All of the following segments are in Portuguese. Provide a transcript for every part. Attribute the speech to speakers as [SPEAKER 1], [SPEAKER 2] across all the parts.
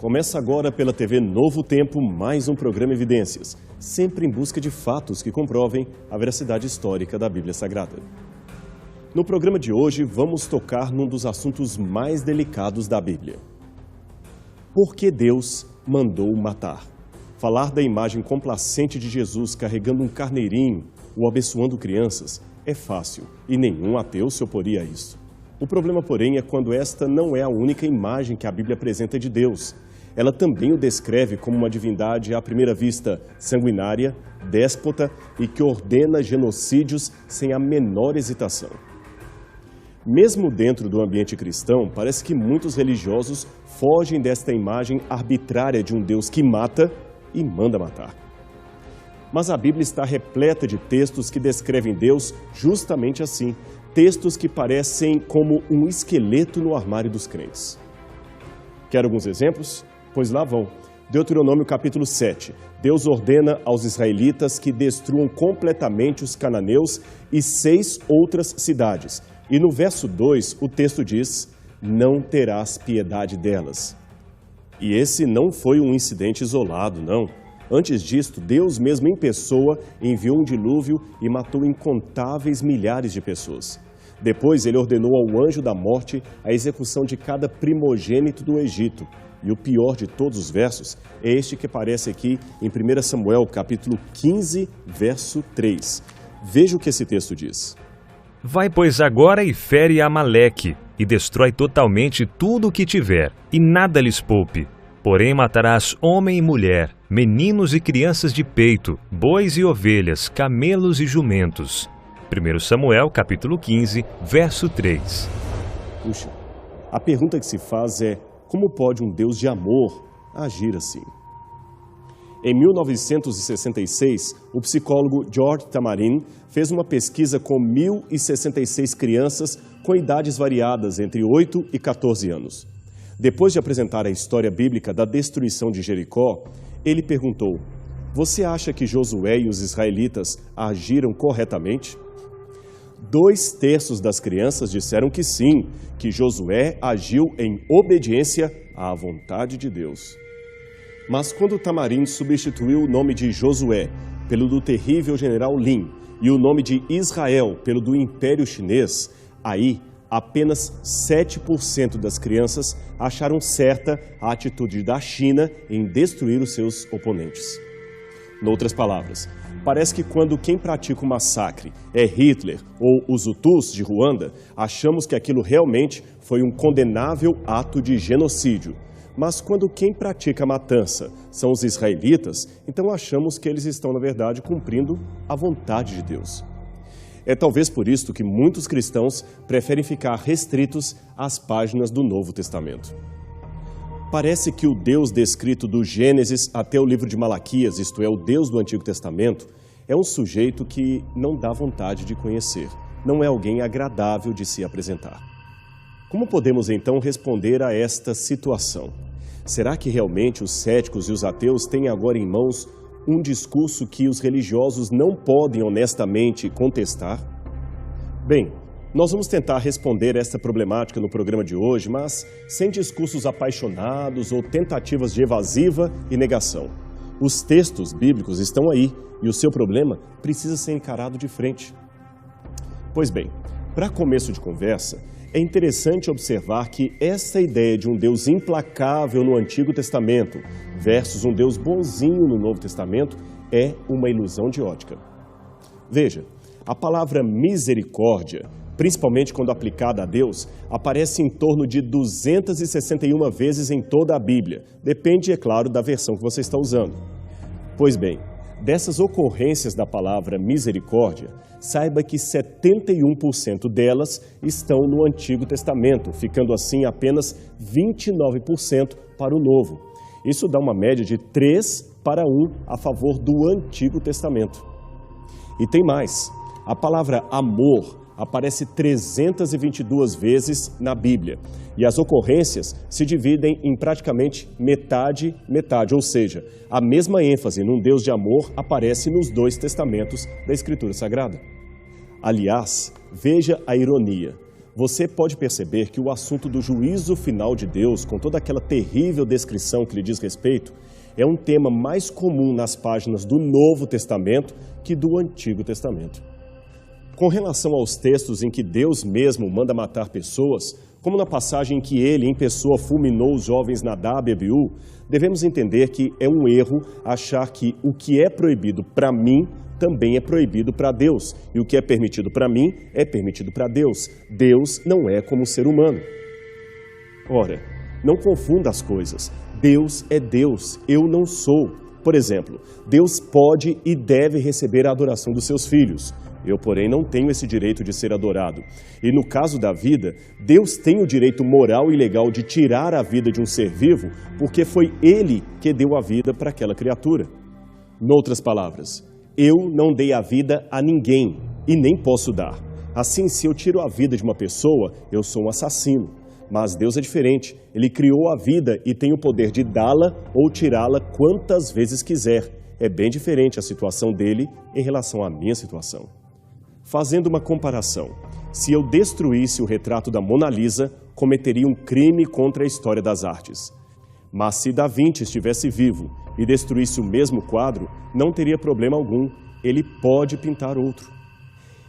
[SPEAKER 1] Começa agora pela TV Novo Tempo mais um programa Evidências, sempre em busca de fatos que comprovem a veracidade histórica da Bíblia Sagrada. No programa de hoje, vamos tocar num dos assuntos mais delicados da Bíblia. Por que Deus mandou matar? Falar da imagem complacente de Jesus carregando um carneirinho ou abençoando crianças é fácil e nenhum ateu se oporia a isso. O problema, porém, é quando esta não é a única imagem que a Bíblia apresenta de Deus. Ela também o descreve como uma divindade à primeira vista sanguinária, déspota e que ordena genocídios sem a menor hesitação. Mesmo dentro do ambiente cristão, parece que muitos religiosos fogem desta imagem arbitrária de um Deus que mata e manda matar. Mas a Bíblia está repleta de textos que descrevem Deus justamente assim, textos que parecem como um esqueleto no armário dos crentes. Quer alguns exemplos? Pois lá vão. Deuteronômio capítulo 7. Deus ordena aos israelitas que destruam completamente os cananeus e 6 outras cidades. E no verso 2, o texto diz, não terás piedade delas. E esse não foi um incidente isolado, não. Antes disto, Deus mesmo em pessoa enviou um dilúvio e matou incontáveis milhares de pessoas. Depois, ele ordenou ao anjo da morte a execução de cada primogênito do Egito. E o pior de todos os versos é este que aparece aqui em 1 Samuel, capítulo 15, verso 3. Veja o que esse texto diz.
[SPEAKER 2] Vai, pois, agora e fere Amaleque, e destrói totalmente tudo o que tiver, e nada lhes poupe. Porém matarás homem e mulher, meninos e crianças de peito, bois e ovelhas, camelos e jumentos. 1 Samuel, capítulo 15, verso 3.
[SPEAKER 1] Puxa, a pergunta que se faz é, como pode um Deus de amor agir assim? Em 1966, o psicólogo George Tamarin fez uma pesquisa com 1.066 crianças com idades variadas entre 8 e 14 anos. Depois de apresentar a história bíblica da destruição de Jericó, ele perguntou, você acha que Josué e os israelitas agiram corretamente? 2/3 das crianças disseram que sim, que Josué agiu em obediência à vontade de Deus. Mas quando Tamarin substituiu o nome de Josué pelo do terrível general Lin e o nome de Israel pelo do Império Chinês, aí apenas 7% das crianças acharam certa a atitude da China em destruir os seus oponentes. Em outras palavras, parece que quando quem pratica o massacre é Hitler ou os Hutus de Ruanda, achamos que aquilo realmente foi um condenável ato de genocídio. Mas quando quem pratica a matança são os israelitas, então achamos que eles estão, na verdade, cumprindo a vontade de Deus. É talvez por isso que muitos cristãos preferem ficar restritos às páginas do Novo Testamento. Parece que o Deus descrito do Gênesis até o livro de Malaquias, isto é, o Deus do Antigo Testamento, é um sujeito que não dá vontade de conhecer, não é alguém agradável de se apresentar. Como podemos então responder a esta situação? Será que realmente os céticos e os ateus têm agora em mãos um discurso que os religiosos não podem honestamente contestar? Bem, nós vamos tentar responder esta problemática no programa de hoje, mas sem discursos apaixonados ou tentativas de evasiva e negação. Os textos bíblicos estão aí e o seu problema precisa ser encarado de frente. Pois bem, para começo de conversa, é interessante observar que essa ideia de um Deus implacável no Antigo Testamento versus um Deus bonzinho no Novo Testamento é uma ilusão de ótica. Veja, a palavra misericórdia, principalmente quando aplicada a Deus, aparece em torno de 261 vezes em toda a Bíblia. Depende, é claro, da versão que você está usando. Pois bem, dessas ocorrências da palavra misericórdia, saiba que 71% delas estão no Antigo Testamento, ficando assim apenas 29% para o Novo. Isso dá uma média de 3-1 a favor do Antigo Testamento. E tem mais, a palavra amor aparece 322 vezes na Bíblia. E as ocorrências se dividem em praticamente metade, ou seja, a mesma ênfase num Deus de amor aparece nos 2 testamentos da Escritura Sagrada. Aliás, veja a ironia. você pode perceber que o assunto do juízo final de Deus, com toda aquela terrível descrição que lhe diz respeito, é um tema mais comum nas páginas do Novo Testamento que do Antigo Testamento. Com relação aos textos em que Deus mesmo manda matar pessoas, como na passagem em que ele, em pessoa, fulminou os jovens Nadab e Abiú, devemos entender que é um erro achar que o que é proibido para mim também é proibido para Deus, e o que é permitido para mim é permitido para Deus. Deus não é como o ser humano. Ora, não confunda as coisas. Deus é Deus, eu não sou. Por exemplo, Deus pode e deve receber a adoração dos seus filhos. Eu, porém, não tenho esse direito de ser adorado. E no caso da vida, Deus tem o direito moral e legal de tirar a vida de um ser vivo, porque foi Ele que deu a vida para aquela criatura. Noutras palavras, eu não dei a vida a ninguém e nem posso dar. Assim, se eu tiro a vida de uma pessoa, eu sou um assassino. Mas Deus é diferente. Ele criou a vida e tem o poder de dá-la ou tirá-la quantas vezes quiser. É bem diferente a situação dele em relação à minha situação. Fazendo uma comparação, se eu destruísse o retrato da Mona Lisa, cometeria um crime contra a história das artes. Mas se Da Vinci estivesse vivo e destruísse o mesmo quadro, não teria problema algum. Ele pode pintar outro.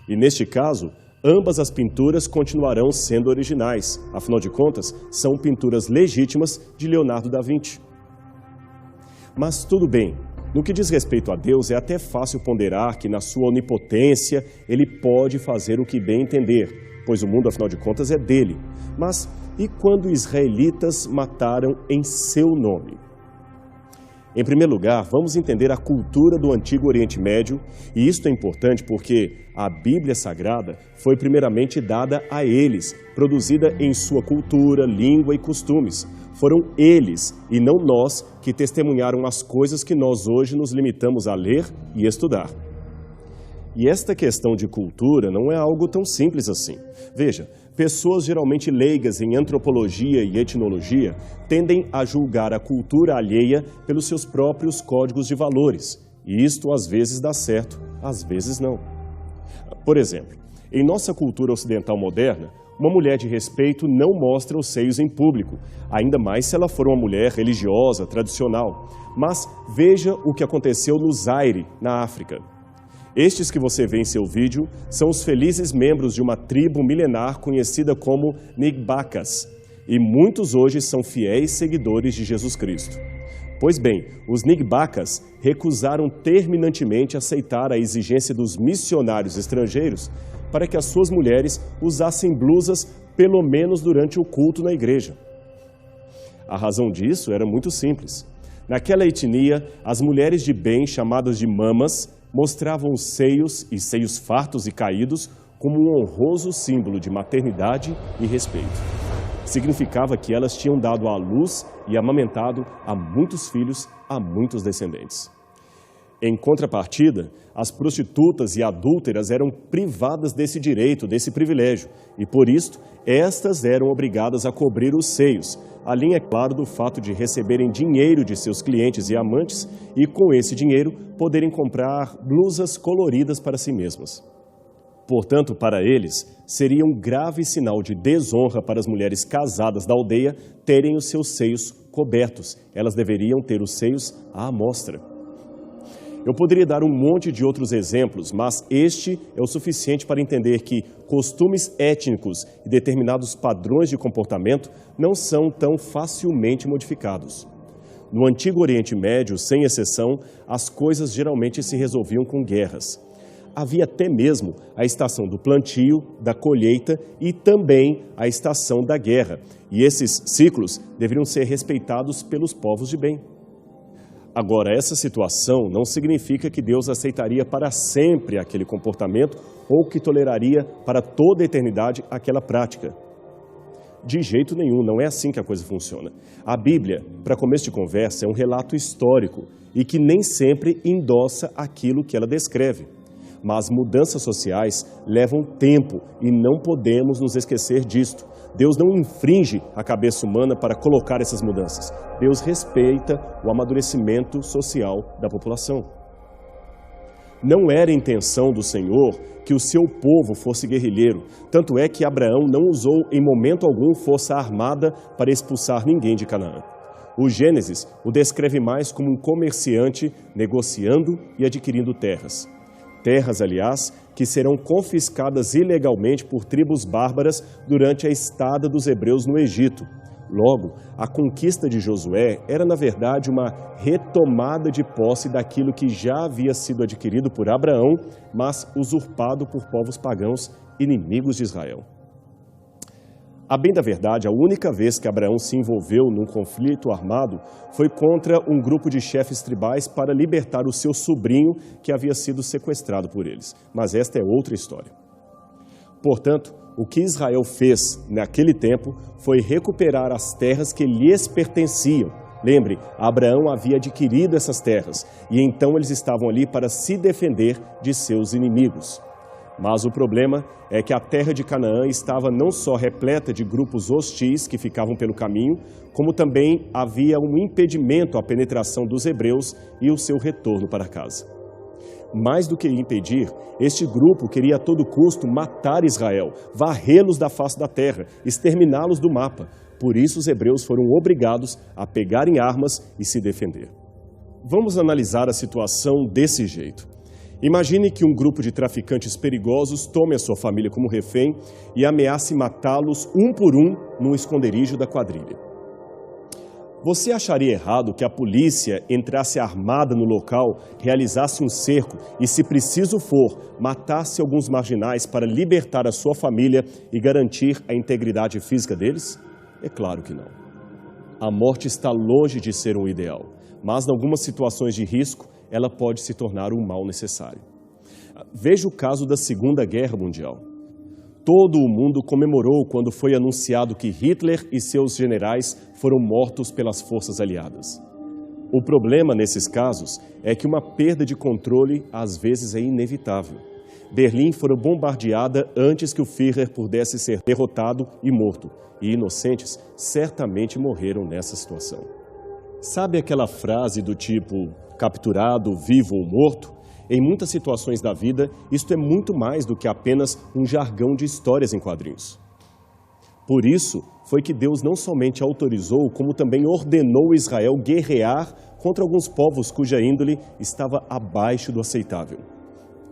[SPEAKER 1] E neste caso, ambas as pinturas continuarão sendo originais. Afinal de contas, são pinturas legítimas de Leonardo da Vinci. Mas tudo bem. No que diz respeito a Deus, é até fácil ponderar que na sua onipotência Ele pode fazer o que bem entender, pois o mundo, afinal de contas, é dele. Mas e quando israelitas mataram em seu nome? Em primeiro lugar, vamos entender a cultura do Antigo Oriente Médio, e isto é importante porque a Bíblia Sagrada foi primeiramente dada a eles, produzida em sua cultura, língua e costumes. Foram eles, e não nós, que testemunharam as coisas que nós hoje nos limitamos a ler e estudar. E esta questão de cultura não é algo tão simples assim. Veja, pessoas geralmente leigas em antropologia e etnologia tendem a julgar a cultura alheia pelos seus próprios códigos de valores. E isto às vezes dá certo, às vezes não. Por exemplo, em nossa cultura ocidental moderna, uma mulher de respeito não mostra os seios em público, ainda mais se ela for uma mulher religiosa, tradicional. Mas veja o que aconteceu no Zaire, na África. Estes que você vê em seu vídeo são os felizes membros de uma tribo milenar conhecida como Ngbakas, e muitos hoje são fiéis seguidores de Jesus Cristo. Pois bem, os Ngbakas recusaram terminantemente aceitar a exigência dos missionários estrangeiros para que as suas mulheres usassem blusas pelo menos durante o culto na igreja. A razão disso era muito simples. Naquela etnia, as mulheres de bem, chamadas de mamas, mostravam os seios e seios fartos e caídos como um honroso símbolo de maternidade e respeito. Significava que elas tinham dado à luz e amamentado a muitos filhos, a muitos descendentes. Em contrapartida, as prostitutas e adúlteras eram privadas desse direito, desse privilégio, e por isto, estas eram obrigadas a cobrir os seios, além, é claro, do fato de receberem dinheiro de seus clientes e amantes e, com esse dinheiro, poderem comprar blusas coloridas para si mesmas. Portanto, para eles, seria um grave sinal de desonra para as mulheres casadas da aldeia terem os seus seios cobertos. Elas deveriam ter os seios à amostra. Eu poderia dar um monte de outros exemplos, mas este é o suficiente para entender que costumes étnicos e determinados padrões de comportamento não são tão facilmente modificados. No Antigo Oriente Médio, sem exceção, as coisas geralmente se resolviam com guerras. Havia até mesmo a estação do plantio, da colheita e também a estação da guerra. E esses ciclos deveriam ser respeitados pelos povos de bem. Agora, essa situação não significa que Deus aceitaria para sempre aquele comportamento ou que toleraria para toda a eternidade aquela prática. De jeito nenhum, não é assim que a coisa funciona. A Bíblia, para começo de conversa, é um relato histórico e que nem sempre endossa aquilo que ela descreve. Mas mudanças sociais levam tempo e não podemos nos esquecer disto. Deus não infringe a cabeça humana para colocar essas mudanças. Deus respeita o amadurecimento social da população. Não era intenção do Senhor que o seu povo fosse guerrilheiro. Tanto é que Abraão não usou em momento algum força armada para expulsar ninguém de Canaã. O Gênesis o descreve mais como um comerciante negociando e adquirindo terras. Terras, aliás, que serão confiscadas ilegalmente por tribos bárbaras durante a estada dos hebreus no Egito. Logo, a conquista de Josué era, na verdade, uma retomada de posse daquilo que já havia sido adquirido por Abraão, mas usurpado por povos pagãos inimigos de Israel. A bem da verdade, a única vez que Abraão se envolveu num conflito armado foi contra um grupo de chefes tribais para libertar o seu sobrinho que havia sido sequestrado por eles. Mas esta é outra história. Portanto, o que Israel fez naquele tempo foi recuperar as terras que lhes pertenciam. Lembre, Abraão havia adquirido essas terras e então eles estavam ali para se defender de seus inimigos. Mas o problema é que a terra de Canaã estava não só repleta de grupos hostis que ficavam pelo caminho, como também havia um impedimento à penetração dos hebreus e o seu retorno para casa. Mais do que impedir, este grupo queria a todo custo matar Israel, varrê-los da face da terra, exterminá-los do mapa. Por isso os hebreus foram obrigados a pegarem armas e se defender. Vamos analisar a situação desse jeito. Imagine que um grupo de traficantes perigosos tome a sua família como refém e ameace matá-los um por um num esconderijo da quadrilha. Você acharia errado que a polícia entrasse armada no local, realizasse um cerco e, se preciso for, matasse alguns marginais para libertar a sua família e garantir a integridade física deles? É claro que não. A morte está longe de ser um ideal, mas em algumas situações de risco, ela pode se tornar um mal necessário. Veja o caso da Segunda Guerra Mundial. Todo o mundo comemorou quando foi anunciado que Hitler e seus generais foram mortos pelas forças aliadas. O problema nesses casos é que uma perda de controle às vezes é inevitável. Berlim foi bombardeada antes que o Führer pudesse ser derrotado e morto, e inocentes certamente morreram nessa situação. Sabe aquela frase do tipo, capturado, vivo ou morto? Em muitas situações da vida, isto é muito mais do que apenas um jargão de histórias em quadrinhos. Por isso, foi que Deus não somente autorizou, como também ordenou Israel guerrear contra alguns povos cuja índole estava abaixo do aceitável.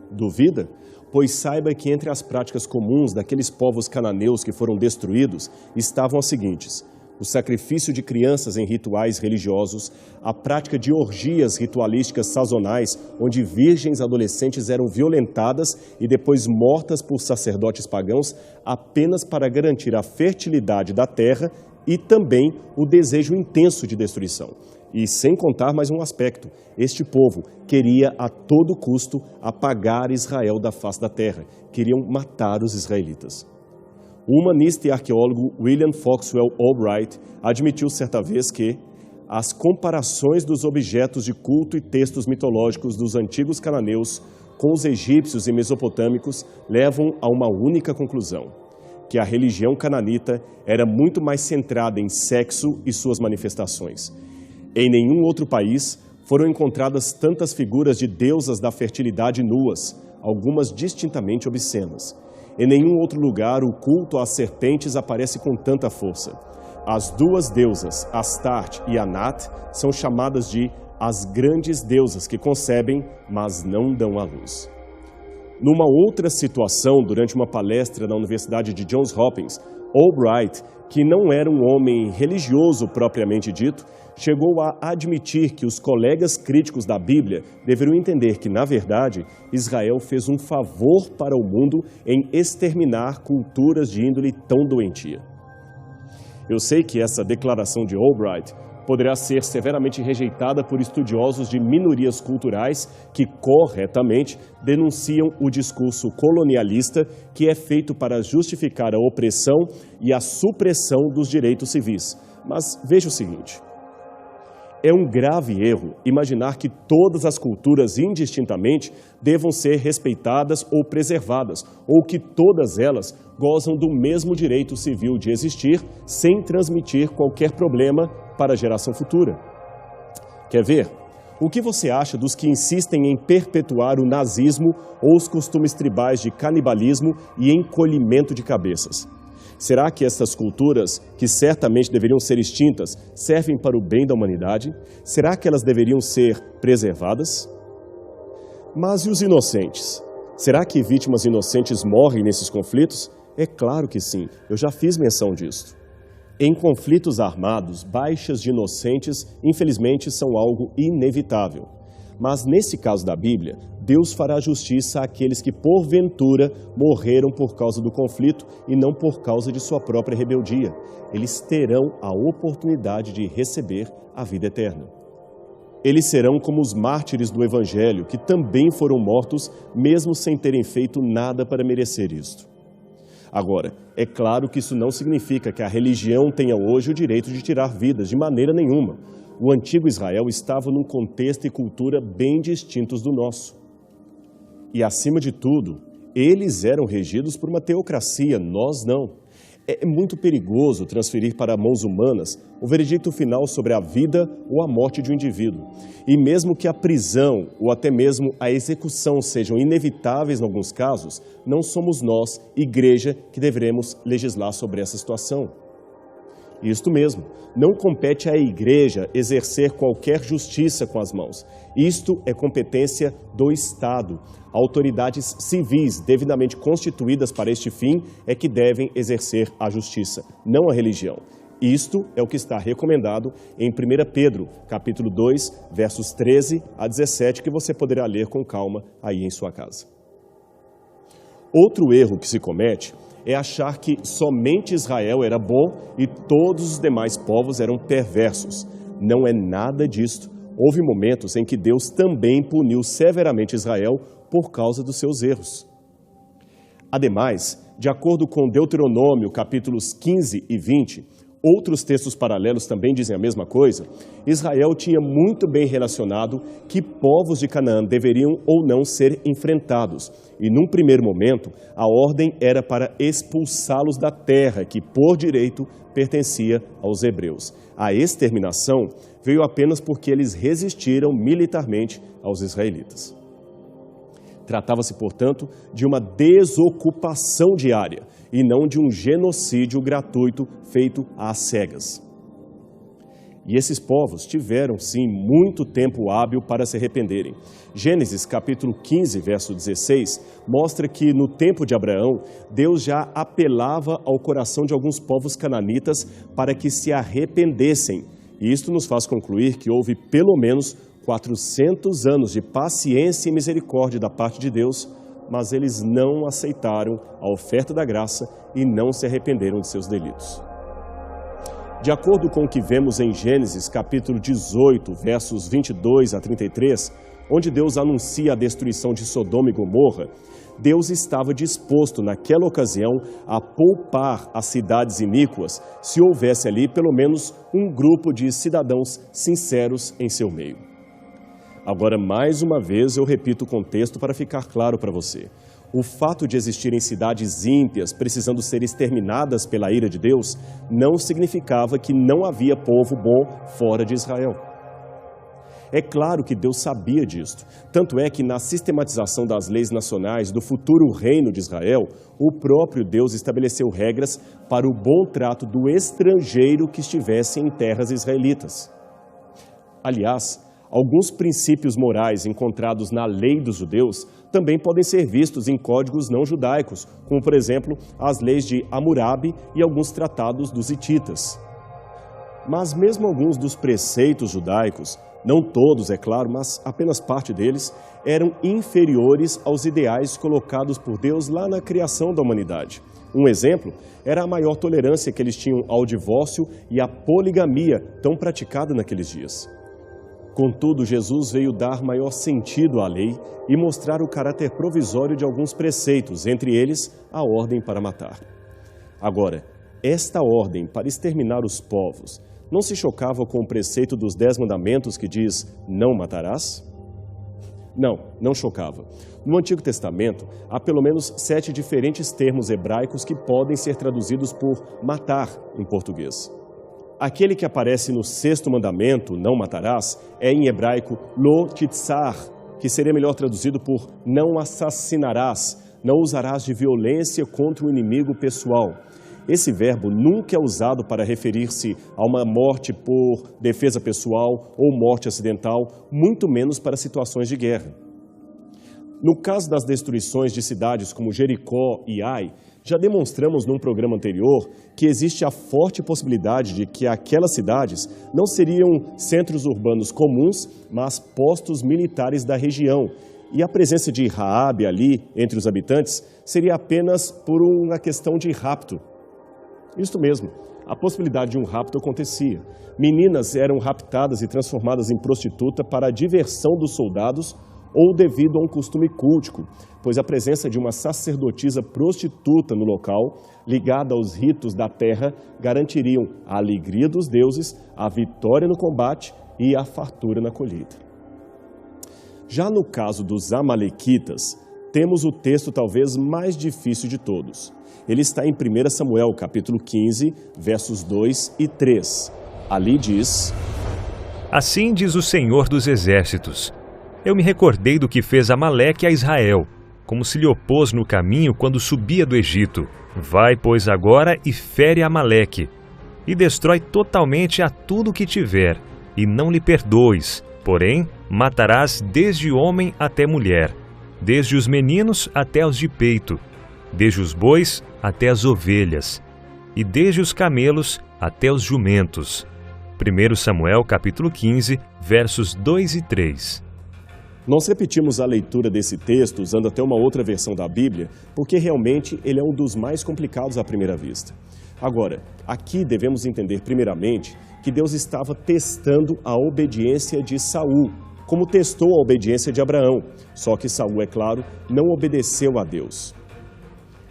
[SPEAKER 1] Duvida? Pois saiba que entre as práticas comuns daqueles povos cananeus que foram destruídos estavam as seguintes: o sacrifício de crianças em rituais religiosos, a prática de orgias ritualísticas sazonais, onde virgens adolescentes eram violentadas e depois mortas por sacerdotes pagãos apenas para garantir a fertilidade da terra e também o desejo intenso de destruição. E sem contar mais um aspecto, este povo queria a todo custo apagar Israel da face da terra, queriam matar os israelitas. O humanista e arqueólogo William Foxwell Albright admitiu certa vez que as comparações dos objetos de culto e textos mitológicos dos antigos cananeus com os egípcios e mesopotâmicos levam a uma única conclusão: que a religião cananita era muito mais centrada em sexo e suas manifestações. Em nenhum outro país foram encontradas tantas figuras de deusas da fertilidade nuas, algumas distintamente obscenas. Em nenhum outro lugar o culto às serpentes aparece com tanta força. As duas deusas, Astarte e Anat, são chamadas de as grandes deusas que concebem, mas não dão à luz. Numa outra situação, durante uma palestra na Universidade de Johns Hopkins, Albright, que não era um homem religioso propriamente dito, chegou a admitir que os colegas críticos da Bíblia deveriam entender que, na verdade, Israel fez um favor para o mundo em exterminar culturas de índole tão doentia. Eu sei que essa declaração de Albright poderá ser severamente rejeitada por estudiosos de minorias culturais que, corretamente, denunciam o discurso colonialista que é feito para justificar a opressão e a supressão dos direitos civis. Mas veja o seguinte: é um grave erro imaginar que todas as culturas indistintamente devam ser respeitadas ou preservadas, ou que todas elas gozam do mesmo direito civil de existir sem transmitir qualquer problema para a geração futura. Quer ver? O que você acha dos que insistem em perpetuar o nazismo ou os costumes tribais de canibalismo e encolhimento de cabeças? Será que essas culturas, que certamente deveriam ser extintas, servem para o bem da humanidade? Será que elas deveriam ser preservadas? Mas e os inocentes? Será que vítimas inocentes morrem nesses conflitos? É claro que sim, eu já fiz menção disso. Em conflitos armados, baixas de inocentes, infelizmente, são algo inevitável. Mas nesse caso da Bíblia, Deus fará justiça àqueles que, porventura, morreram por causa do conflito e não por causa de sua própria rebeldia. Eles terão a oportunidade de receber a vida eterna. Eles serão como os mártires do Evangelho, que também foram mortos, mesmo sem terem feito nada para merecer isto. Agora, é claro que isso não significa que a religião tenha hoje o direito de tirar vidas, de maneira nenhuma. O antigo Israel estava num contexto e cultura bem distintos do nosso. E, acima de tudo, eles eram regidos por uma teocracia, nós não. É muito perigoso transferir para mãos humanas o veredicto final sobre a vida ou a morte de um indivíduo. E mesmo que a prisão ou até mesmo a execução sejam inevitáveis em alguns casos, não somos nós, igreja, que deveremos legislar sobre essa situação. Isto mesmo, não compete à igreja exercer qualquer justiça com as mãos. Isto é competência do Estado. Autoridades civis devidamente constituídas para este fim é que devem exercer a justiça, não a religião. Isto é o que está recomendado em 1 Pedro, capítulo 2, versos 13 a 17, que você poderá ler com calma aí em sua casa. Outro erro que se comete é achar que somente Israel era bom e todos os demais povos eram perversos. Não é nada disto. Houve momentos em que Deus também puniu severamente Israel por causa dos seus erros. Ademais, de acordo com Deuteronômio, capítulos 15 e 20, outros textos paralelos também dizem a mesma coisa, Israel tinha muito bem relacionado que povos de Canaã deveriam ou não ser enfrentados. E num primeiro momento, a ordem era para expulsá-los da terra que, por direito, pertencia aos hebreus. A exterminação veio apenas porque eles resistiram militarmente aos israelitas. Tratava-se, portanto, de uma desocupação diária e não de um genocídio gratuito feito às cegas. E esses povos tiveram, sim, muito tempo hábil para se arrependerem. Gênesis, capítulo 15, verso 16, mostra que no tempo de Abraão, Deus já apelava ao coração de alguns povos cananitas para que se arrependessem. E isto nos faz concluir que houve pelo menos 400 anos de paciência e misericórdia da parte de Deus, mas eles não aceitaram a oferta da graça e não se arrependeram de seus delitos. De acordo com o que vemos em Gênesis, capítulo 18, versos 22 a 33, onde Deus anuncia a destruição de Sodoma e Gomorra, Deus estava disposto, naquela ocasião, a poupar as cidades iníquas se houvesse ali pelo menos um grupo de cidadãos sinceros em seu meio. Agora, mais uma vez, eu repito o contexto para ficar claro para você. O fato de existirem cidades ímpias precisando ser exterminadas pela ira de Deus não significava que não havia povo bom fora de Israel. É claro que Deus sabia disto. Tanto é que na sistematização das leis nacionais do futuro reino de Israel, o próprio Deus estabeleceu regras para o bom trato do estrangeiro que estivesse em terras israelitas. Aliás, alguns princípios morais encontrados na lei dos judeus também podem ser vistos em códigos não judaicos, como, por exemplo, as leis de Hammurabi e alguns tratados dos hititas. Mas mesmo alguns dos preceitos judaicos, não todos, é claro, mas apenas parte deles, eram inferiores aos ideais colocados por Deus lá na criação da humanidade. Um exemplo era a maior tolerância que eles tinham ao divórcio e à poligamia tão praticada naqueles dias. Contudo, Jesus veio dar maior sentido à lei e mostrar o caráter provisório de alguns preceitos, entre eles a ordem para matar. Agora, esta ordem para exterminar os povos não se chocava com o preceito dos 10 mandamentos que diz, não matarás? Não chocava. No Antigo Testamento, há pelo menos 7 diferentes termos hebraicos que podem ser traduzidos por matar em português. Aquele que aparece no sexto mandamento, não matarás, é em hebraico lo titzar, que seria melhor traduzido por não assassinarás, não usarás de violência contra o inimigo pessoal. Esse verbo nunca é usado para referir-se a uma morte por defesa pessoal ou morte acidental, muito menos para situações de guerra. No caso das destruições de cidades como Jericó e Ai, já demonstramos num programa anterior que existe a forte possibilidade de que aquelas cidades não seriam centros urbanos comuns, mas postos militares da região. E a presença de Raabe ali, entre os habitantes, seria apenas por uma questão de rapto. Isto mesmo, a possibilidade de um rapto acontecia. Meninas eram raptadas e transformadas em prostituta para a diversão dos soldados ou devido a um costume cultico, pois a presença de uma sacerdotisa prostituta no local, ligada aos ritos da terra, garantiriam a alegria dos deuses, a vitória no combate e a fartura na colheita. Já no caso dos amalequitas, temos o texto talvez mais difícil de todos. Ele está em 1 Samuel, capítulo 15, versos 2 e 3. Ali diz:
[SPEAKER 2] Assim diz o Senhor dos Exércitos: Eu me recordei do que fez Amaleque a Israel, como se lhe opôs no caminho quando subia do Egito. Vai, pois, agora e fere Amaleque, e destrói totalmente a tudo o que tiver, e não lhe perdoes, porém matarás desde homem até mulher, desde os meninos até os de peito, desde os bois até as ovelhas, e desde os camelos até os jumentos. 1 Samuel capítulo 15, versos 2 e 3.
[SPEAKER 1] Nós repetimos a leitura desse texto usando até uma outra versão da Bíblia, porque realmente ele é um dos mais complicados à primeira vista. Agora, aqui devemos entender primeiramente que Deus estava testando a obediência de Saul, como testou a obediência de Abraão, só que Saul, é claro, não obedeceu a Deus.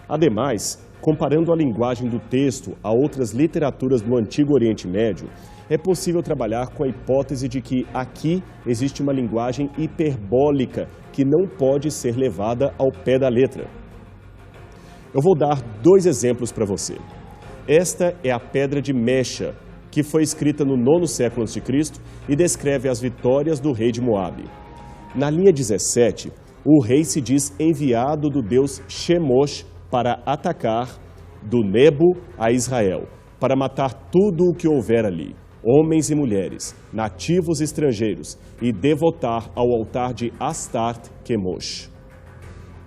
[SPEAKER 1] Ademais, comparando a linguagem do texto a outras literaturas do Antigo Oriente Médio, é possível trabalhar com a hipótese de que aqui existe uma linguagem hiperbólica que não pode ser levada ao pé da letra. Eu vou dar 2 exemplos para você. Esta é a pedra de Mecha, que foi escrita no 9º século a.C. e descreve as vitórias do rei de Moabe. Na linha 17, o rei se diz enviado do deus Chemosh para atacar do Nebo a Israel, para matar tudo o que houver ali, homens e mulheres, nativos e estrangeiros, e devotar ao altar de Astart Chemosh.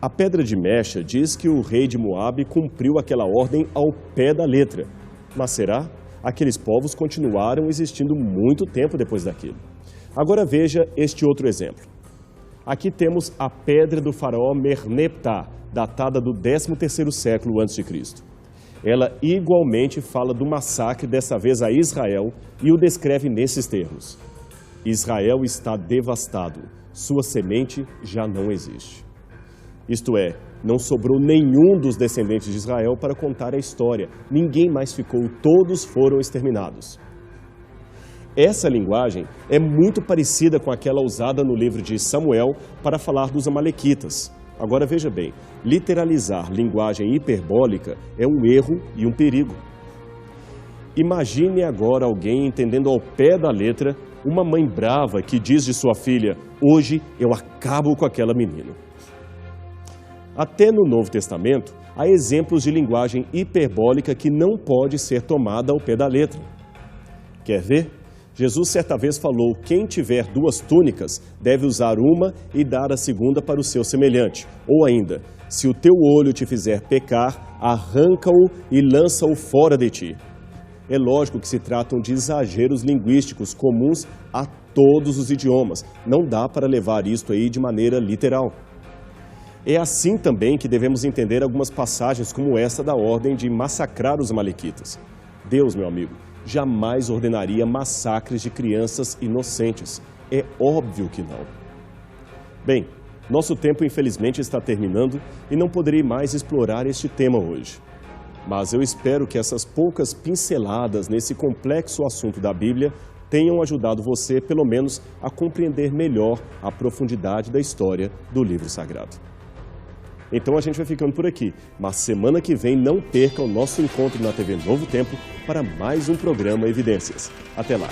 [SPEAKER 1] A pedra de Mecha diz que o rei de Moabe cumpriu aquela ordem ao pé da letra. Mas será? Aqueles povos continuaram existindo muito tempo depois daquilo. Agora veja este outro exemplo. Aqui temos a pedra do faraó Merneptah, datada do 13º século a.C. Ela igualmente fala do massacre, dessa vez a Israel, e o descreve nesses termos: Israel está devastado, sua semente já não existe. Isto é, não sobrou nenhum dos descendentes de Israel para contar a história. Ninguém mais ficou, todos foram exterminados. Essa linguagem é muito parecida com aquela usada no livro de Samuel para falar dos amalequitas. Agora veja bem, literalizar linguagem hiperbólica é um erro e um perigo. Imagine agora alguém entendendo ao pé da letra uma mãe brava que diz de sua filha: hoje eu acabo com aquela menina. Até no Novo Testamento, há exemplos de linguagem hiperbólica que não pode ser tomada ao pé da letra. Quer ver? Jesus certa vez falou: quem tiver 2 túnicas deve usar uma e dar a segunda para o seu semelhante. Ou ainda, se o teu olho te fizer pecar, arranca-o e lança-o fora de ti. É lógico que se tratam de exageros linguísticos comuns a todos os idiomas. Não dá para levar isto aí de maneira literal. É assim também que devemos entender algumas passagens como essa da ordem de massacrar os amalequitas. Deus, meu amigo, jamais ordenaria massacres de crianças inocentes. É óbvio que não. Bem, nosso tempo infelizmente está terminando e não poderei mais explorar este tema hoje. Mas eu espero que essas poucas pinceladas nesse complexo assunto da Bíblia tenham ajudado você, pelo menos, a compreender melhor a profundidade da história do livro sagrado. Então a gente vai ficando por aqui, mas semana que vem não perca o nosso encontro na TV Novo Tempo para mais um programa Evidências. Até lá!